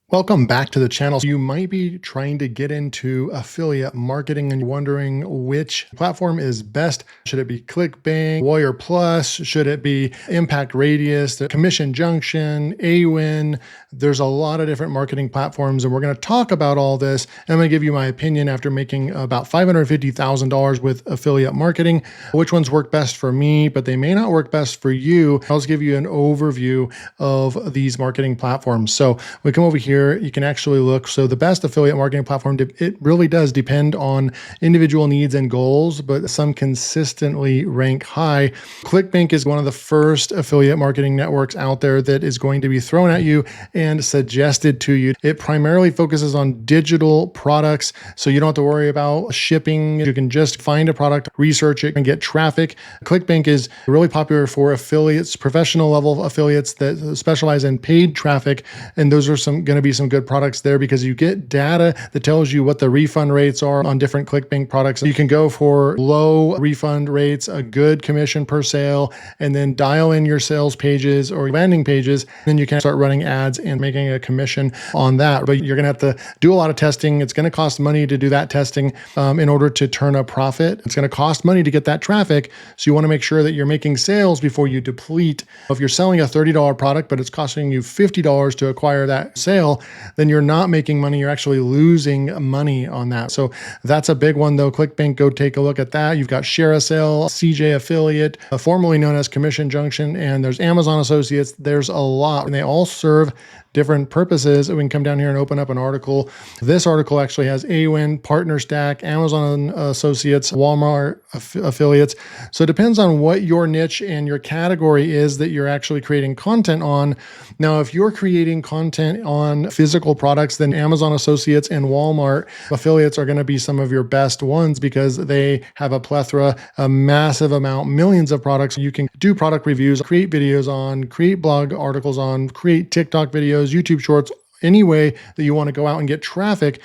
Welcome back to the channel. You might be trying to get into affiliate marketing and wondering which platform is best. Should it be ClickBank, Warrior Plus? Should it be Impact Radius, the Commission Junction, Awin? There's a lot of different marketing platforms, and we're going to talk about all this. And I'm going to give you my opinion after making about $550,000 with affiliate marketing. Which ones work best for me, but they may not work best for you. I'll just give you an overview of these marketing platforms. So we come over here. You can actually look. So the best affiliate marketing platform, it really does depend on individual needs and goals, but some consistently rank high. ClickBank is one of the first affiliate marketing networks out there that is going to be thrown at you and suggested to you. It primarily focuses on digital products, so you don't have to worry about shipping. You can just find a product, research it, and get traffic. ClickBank is really popular for affiliates, professional level affiliates that specialize in paid traffic, and those are going to be some good products there because you get data that tells you what the refund rates are on different ClickBank products. You can go for low refund rates, a good commission per sale, and then dial in your sales pages or landing pages. Then you can start running ads and making a commission on that. But you're going to have to do a lot of testing. It's going to cost money to do that testing in order to turn a profit. It's going to cost money to get that traffic. So you want to make sure that you're making sales before you deplete. If you're selling a $30 product, but it's costing you $50 to acquire that sale, then you're not making money. You're actually losing money on that. So that's a big one though. ClickBank, go take a look at that. You've got ShareASale, CJ Affiliate, formerly known as Commission Junction, and there's Amazon Associates. There's a lot, and they all serve different purposes. We can come down here and open up an article. This article actually has Awin, Partner Stack, Amazon Associates, Walmart affiliates. So it depends on what your niche and your category is that you're actually creating content on. Now, if you're creating content on physical products, then Amazon Associates and Walmart affiliates are going to be some of your best ones because they have a plethora, a massive amount, millions of products. You can do product reviews, create videos on, create blog articles on, create TikTok videos, YouTube shorts, any way that you want to go out and get traffic.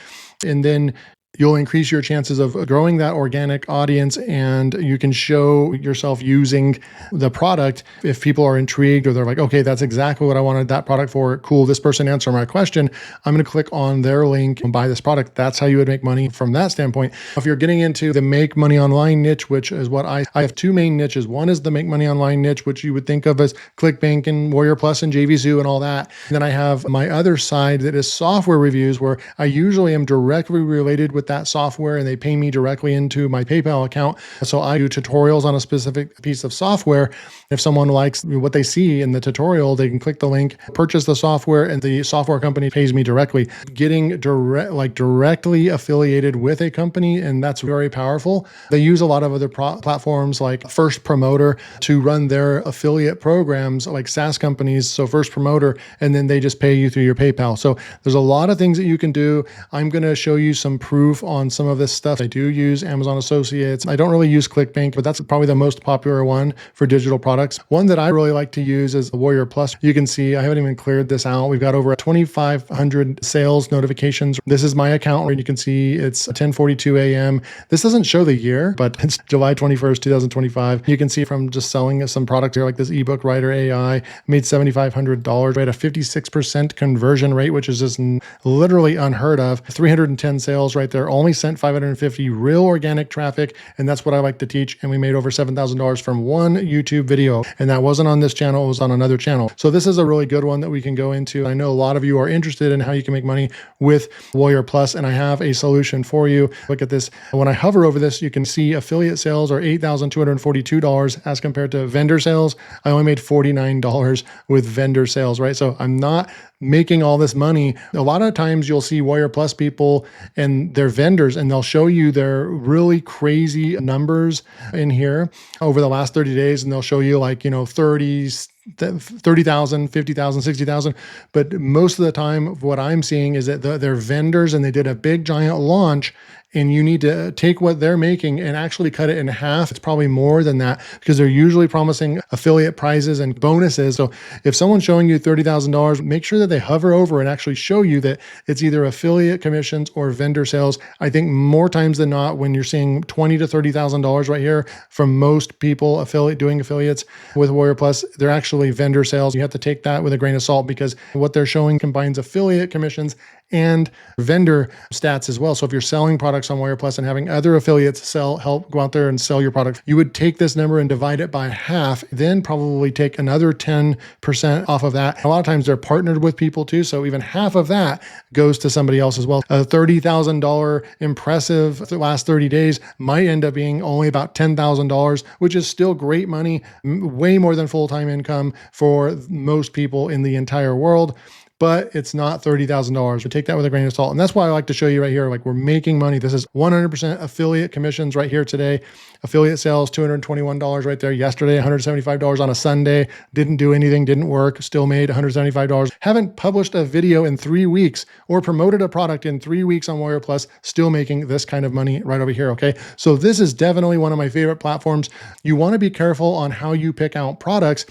And then you'll increase your chances of growing that organic audience, and you can show yourself using the product. If people are intrigued or they're like, okay, that's exactly what I wanted that product for. Cool. This person answered my question. I'm going to click on their link and buy this product. That's how you would make money from that standpoint. If you're getting into the make money online niche, which is what I have two main niches. One is the make money online niche, which you would think of as ClickBank and Warrior Plus and JVZoo and all that. And then I have my other side that is software reviews, where I usually am directly related with that software and they pay me directly into my PayPal account. So I do tutorials on a specific piece of software. If someone likes what they see in the tutorial, they can click the link, purchase the software, and the software company pays me directly. Getting directly affiliated with a company, and that's very powerful. They use a lot of other platforms like First Promoter to run their affiliate programs, like SaaS companies. So First Promoter, and then they just pay you through your PayPal. So there's a lot of things that you can do. I'm going to show you some proof on some of this stuff. I do use Amazon Associates. I don't really use ClickBank, but that's probably the most popular one for digital products. One that I really like to use is Warrior Plus. You can see I haven't even cleared this out. We've got over 2,500 sales notifications. This is my account where you can see it's 10:42 a.m. This doesn't show the year, but it's July 21st, 2025. You can see from just selling some products here, like this ebook writer AI, made $7,500, right? A 56% conversion rate, which is just literally unheard of. 310 sales right there. Only sent 550 real organic traffic, and that's what I like to teach. And we made over $7,000 from one YouTube video, and that wasn't on this channel, it was on another channel. So this is a really good one that we can go into. I know a lot of you are interested in how you can make money with Warrior Plus, and I have a solution for you. Look at this. When I hover over this, you can see affiliate sales are $8,242 as compared to vendor sales. I only made $49 with vendor sales, right? So I'm not making all this money. A lot of times you'll see Warrior Plus people and their vendors, and they'll show you their really crazy numbers in here over the last 30 days. And they'll show you like, 30,000, 50,000, 60,000. But most of the time, what I'm seeing is that they're vendors and they did a big giant launch and you need to take what they're making and actually cut it in half. It's probably more than that because they're usually promising affiliate prizes and bonuses. So if someone's showing you $30,000, make sure that they hover over and actually show you that it's either affiliate commissions or vendor sales. I think more times than not, when you're seeing $20,000 to $30,000 right here from most people doing affiliates with Warrior Plus, they're actually vendor sales. You have to take that with a grain of salt because what they're showing combines affiliate commissions and vendor stats as well. So if you're selling products on Warrior Plus and having other affiliates help go out there and sell your product, you would take this number and divide it by half, then probably take another 10% off of that. A lot of times they're partnered with people too. So even half of that goes to somebody else as well. A $30,000 impressive the last 30 days might end up being only about $10,000, which is still great money, way more than full-time income for most people in the entire world. But it's not $30,000. We take that with a grain of salt. And that's why I like to show you right here, like we're making money. This is 100% affiliate commissions right here today. Affiliate sales, $221 right there. Yesterday, $175 on a Sunday. Didn't do anything, didn't work, still made $175. Haven't published a video in 3 weeks or promoted a product in 3 weeks on Warrior Plus, still making this kind of money right over here, okay? So this is definitely one of my favorite platforms. You wanna be careful on how you pick out products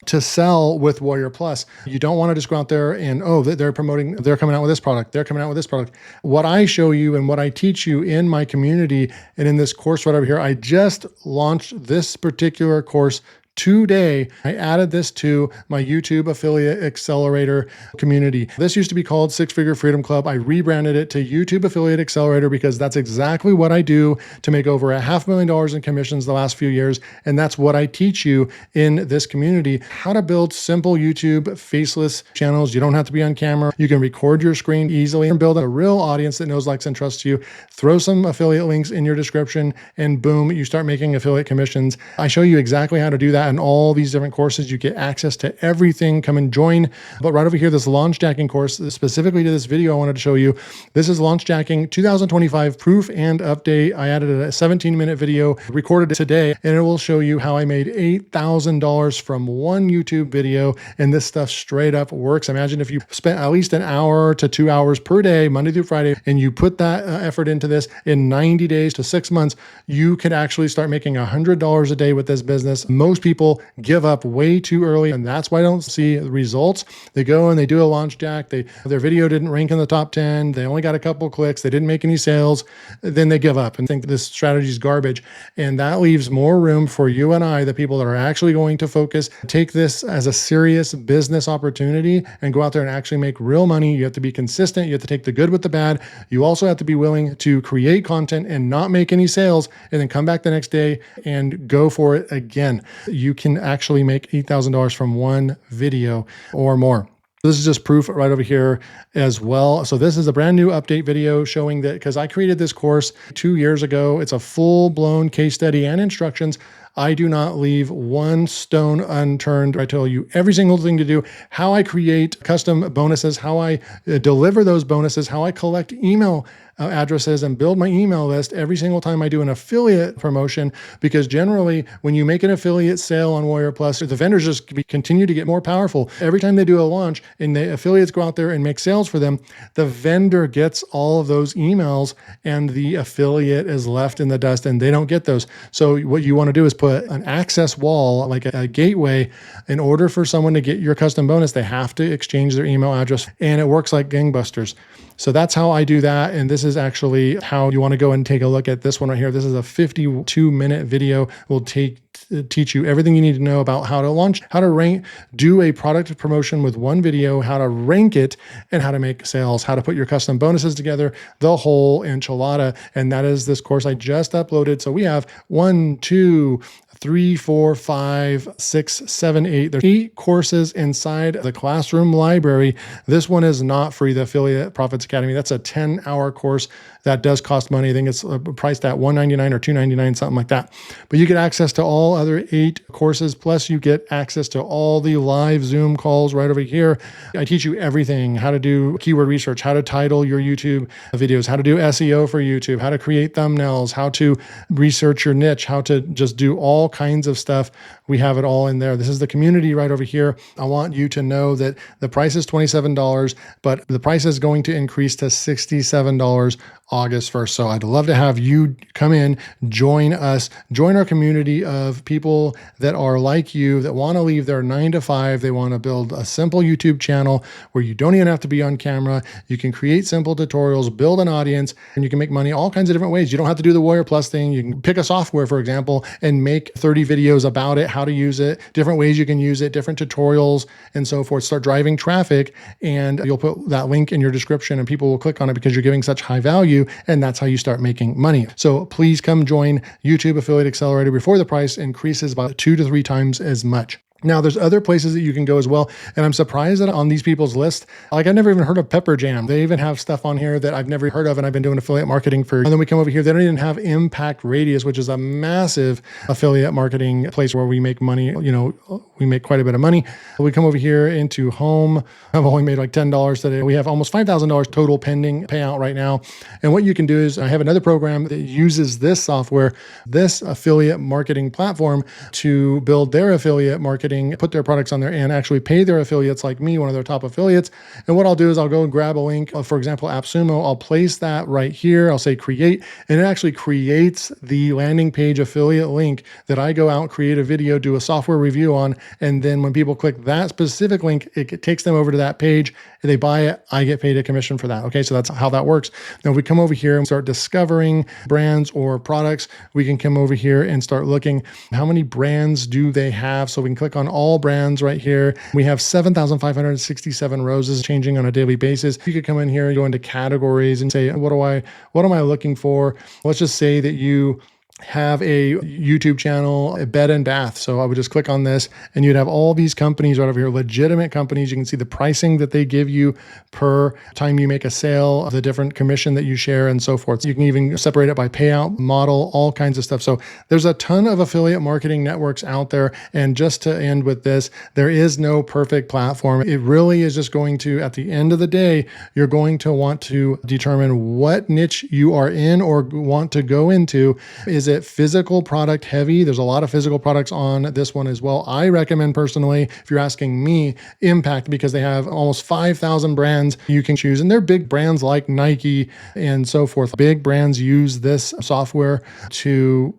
to sell with Warrior Plus. You don't want to just go out there and, they're coming out with this product. They're coming out with this product. What I show you and what I teach you in my community and in this course right over here, I just launched this particular course today. I added this to my YouTube affiliate accelerator community. This used to be called Six Figure Freedom Club. I rebranded it to YouTube Affiliate Accelerator because that's exactly what I do to make over $500,000 in commissions the last few years. And that's what I teach you in this community, how to build simple YouTube faceless channels. You don't have to be on camera. You can record your screen easily and build a real audience that knows, likes, and trusts you. Throw some affiliate links in your description and boom, you start making affiliate commissions. I show you exactly how to do that. And all these different courses, you get access to everything. Come and join. But right over here, this launch jacking course, specifically to this video I wanted to show you, this is launch jacking 2025 proof and update. I added a 17-minute video recorded today, and it will show you how I made $8,000 from one YouTube video. And this stuff straight up works. Imagine if you spent at least an hour to 2 hours per day, Monday through Friday, and you put that effort into this in 90 days to 6 months, you could actually start making $100 a day with this business. Most people give up way too early, and that's why I don't see the results. They go and they do a launch jack. Their video didn't rank in the top 10. They only got a couple clicks. They didn't make any sales. Then they give up and think this strategy is garbage. And that leaves more room for you and I, the people that are actually going to focus, take this as a serious business opportunity and go out there and actually make real money. You have to be consistent. You have to take the good with the bad. You also have to be willing to create content and not make any sales and then come back the next day and go for it again. You can actually make $8,000 from one video or more. This is just proof right over here as well. So this is a brand new update video showing that because I created this course 2 years ago. It's a full-blown case study and instructions. I do not leave one stone unturned. I tell you every single thing to do, how I create custom bonuses, how I deliver those bonuses, how I collect email addresses and build my email list every single time I do an affiliate promotion, because generally when you make an affiliate sale on Warrior Plus, the vendors just continue to get more powerful. Every time they do a launch and the affiliates go out there and make sales for them, the vendor gets all of those emails and the affiliate is left in the dust and they don't get those. So what you want to do is put an access wall, like a gateway. In order for someone to get your custom bonus, they have to exchange their email address, and it works like gangbusters. So that's how I do that. And this is actually how you want to go and take a look at this one right here. This is a 52-minute video. We'll teach you everything you need to know about how to launch, how to rank, do a product promotion with one video, how to rank it, and how to make sales, how to put your custom bonuses together, the whole enchilada. And that is this course I just uploaded. So we have 1, 2, 3, 4, 5, 6, 7, 8. There's 8 courses inside the classroom library. This one is not free, the Affiliate Profits Academy. That's a 10-hour course that does cost money. I think it's priced at $199 or $299, something like that. But you get access to all other 8 courses, plus you get access to all the live Zoom calls right over here. I teach you everything, how to do keyword research, how to title your YouTube videos, how to do SEO for YouTube, how to create thumbnails, how to research your niche, how to just do all kinds of stuff. We have it all in there. This is the community right over here. I want you to know that the price is $27, but the price is going to increase to $67 August 1st. So I'd love to have you come in, join us, join our community of people that are like you, that want to leave their 9 to 5. They want to build a simple YouTube channel where you don't even have to be on camera. You can create simple tutorials, build an audience, and you can make money all kinds of different ways. You don't have to do the Warrior Plus thing. You can pick a software, for example, and make 30 videos about it, how to use it, different ways you can use it, different tutorials, and so forth. Start driving traffic, and you'll put that link in your description and people will click on it because you're giving such high value, and that's how you start making money. So please come join YouTube Affiliate Accelerator before the price increases by 2 to 3 times as much. Now, there's other places that you can go as well. And I'm surprised that on these people's list, like I've never even heard of Pepper Jam. They even have stuff on here that I've never heard of. And I've been doing affiliate marketing for, and then we come over here. They don't even have Impact Radius, which is a massive affiliate marketing place where we make money. You know, we make quite a bit of money. We come over here into home. I've only made like $10 today. We have almost $5,000 total pending payout right now. And what you can do is I have another program that uses this software, this affiliate marketing platform to build their affiliate marketing, put their products on there and actually pay their affiliates like me, one of their top affiliates. And what I'll do is I'll go and grab a link, for example, AppSumo. I'll place that right here. I'll say create, and it actually creates the landing page affiliate link that I go out, create a video, do a software review on. And then when people click that specific link, it takes them over to that page. If they buy it, I get paid a commission for that. Okay, so that's how that works. Now, if we come over here and start discovering brands or products, we can come over here and start looking how many brands do they have. So we can click on all brands right here. We have 7,567 roses changing on a daily basis. You could come in here and go into categories and say, what am I looking for? Let's just say that you have a YouTube channel, a bed and bath. So I would just click on this and you'd have all these companies right over here, legitimate companies. You can see the pricing that they give you per time you make a sale, the different commission that you share and so forth. So you can even separate it by payout model, all kinds of stuff. So there's a ton of affiliate marketing networks out there. And just to end with this, there is no perfect platform. It really is just going to, at the end of the day, you're going to want to determine what niche you are in or want to go into. Is it physical product heavy? There's a lot of physical products on this one as well. I recommend personally, if you're asking me, Impact, because they have almost 5,000 brands you can choose. And they're big brands like Nike and so forth. Big brands use this software to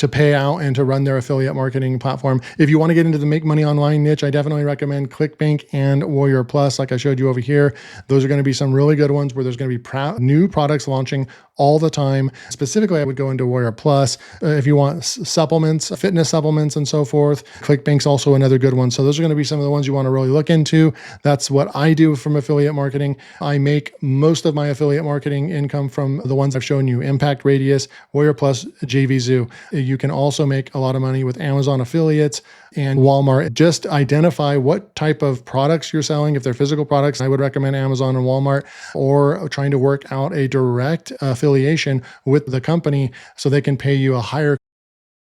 pay out and to run their affiliate marketing platform. If you want to get into the make money online niche, I definitely recommend ClickBank and Warrior Plus, like I showed you over here. Those are going to be some really good ones where there's going to be new products launching all the time. Specifically, I would go into Warrior Plus. If you want supplements, fitness supplements and so forth, ClickBank's also another good one. So those are going to be some of the ones you want to really look into. That's what I do from affiliate marketing. I make most of my affiliate marketing income from the ones I've shown you, Impact Radius, Warrior Plus, JVZoo. You can also make a lot of money with Amazon affiliates and Walmart. Just identify what type of products you're selling. If they're physical products, I would recommend Amazon and Walmart, or trying to work out a direct affiliation with the company so they can pay you a higher.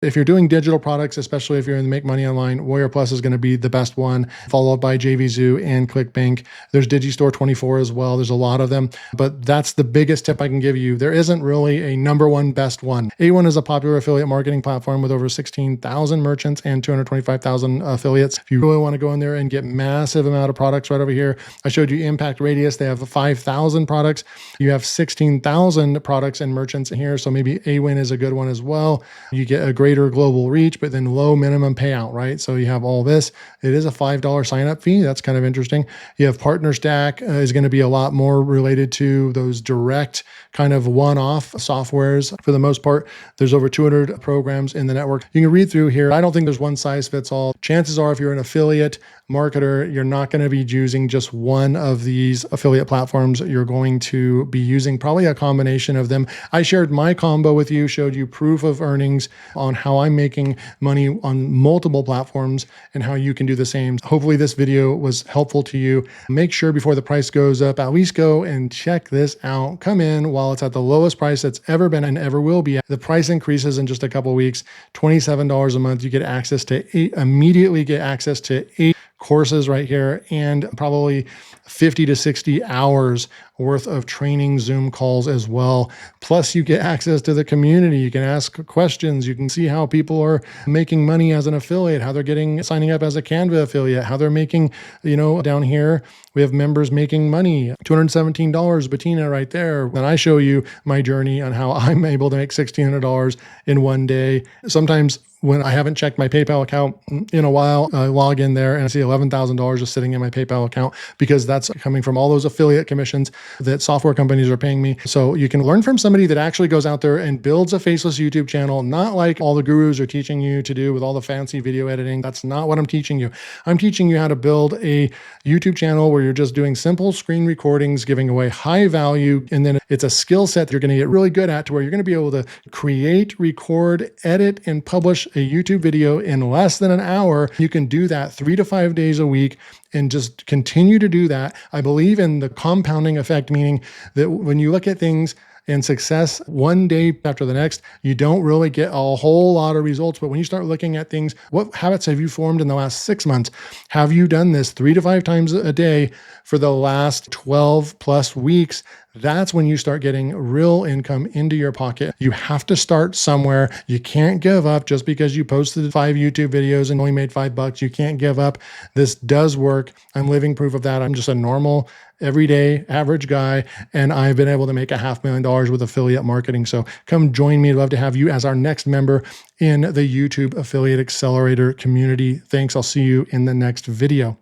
If you're doing digital products, especially if you're in the Make Money Online, Warrior Plus is going to be the best one, followed by JVZoo and ClickBank. There's Digistore 24 as well. There's a lot of them, but that's the biggest tip I can give you. There isn't really a number one best one. A1 is a popular affiliate marketing platform with over 16,000 merchants and 225,000 affiliates. If you really want to go in there and get massive amount of products right over here, I showed you Impact Radius. They have 5,000 products. You have 16,000 products and merchants in here. So maybe AWIN is a good one as well. You get a greater global reach, but then low minimum payout, right? So you have all this. It is a $5 sign-up fee. That's kind of interesting. You have Partner Stack is going to be a lot more related to those direct kind of one-off softwares. For the most part, there's over 200 programs in the network. You can read through here. I don't think there's one size fits all. Chances are if you're an affiliate marketer, you're not going to be using just one of these affiliate platforms. You're going to be using probably a combination of them. I shared my combo with you, showed you proof of earnings on how I'm making money on multiple platforms and how you can do the same. Hopefully this video was helpful to you. Make sure before the price goes up, at least go and check this out. Come in while it's at the lowest price it's ever been and ever will be. The price increases in just a couple of weeks, $27 a month. You get access to immediately get access to 8 courses right here, and probably 50 to 60 hours worth of training Zoom calls as well. Plus, you get access to the community. You can ask questions. You can see how people are making money as an affiliate, how they're signing up as a Canva affiliate, how they're making, down here, we have members making money, $217, Bettina right there. And I show you my journey on how I'm able to make $1,600 in one day. Sometimes when I haven't checked my PayPal account in a while, I log in there and I see $11,000 just sitting in my PayPal account, because that's coming from all those affiliate commissions that software companies are paying me. So you can learn from somebody that actually goes out there and builds a faceless YouTube channel, not like all the gurus are teaching you to do with all the fancy video editing. That's not what I'm teaching you. I'm teaching you how to build a YouTube channel where you're just doing simple screen recordings, giving away high value. And then it's a skill set that you're going to get really good at, to where you're going to be able to create, record, edit, and publish a YouTube video in less than an hour. You can do that 3 to 5 days a week and just continue to do that. I believe in the compounding effect, meaning that when you look at things and success one day after the next, you don't really get a whole lot of results. But when you start looking at things, what habits have you formed in the last 6 months? Have you done this 3 to 5 times a day for the last 12 plus weeks? That's when you start getting real income into your pocket. You have to start somewhere. You can't give up just because you posted 5 YouTube videos and only made $5. You can't give up. This does work. I'm living proof of that. I'm just a normal, everyday, average guy, and I've been able to make $500,000 with affiliate marketing. So come join me. I'd love to have you as our next member in the YouTube Affiliate Accelerator community. Thanks. I'll see you in the next video.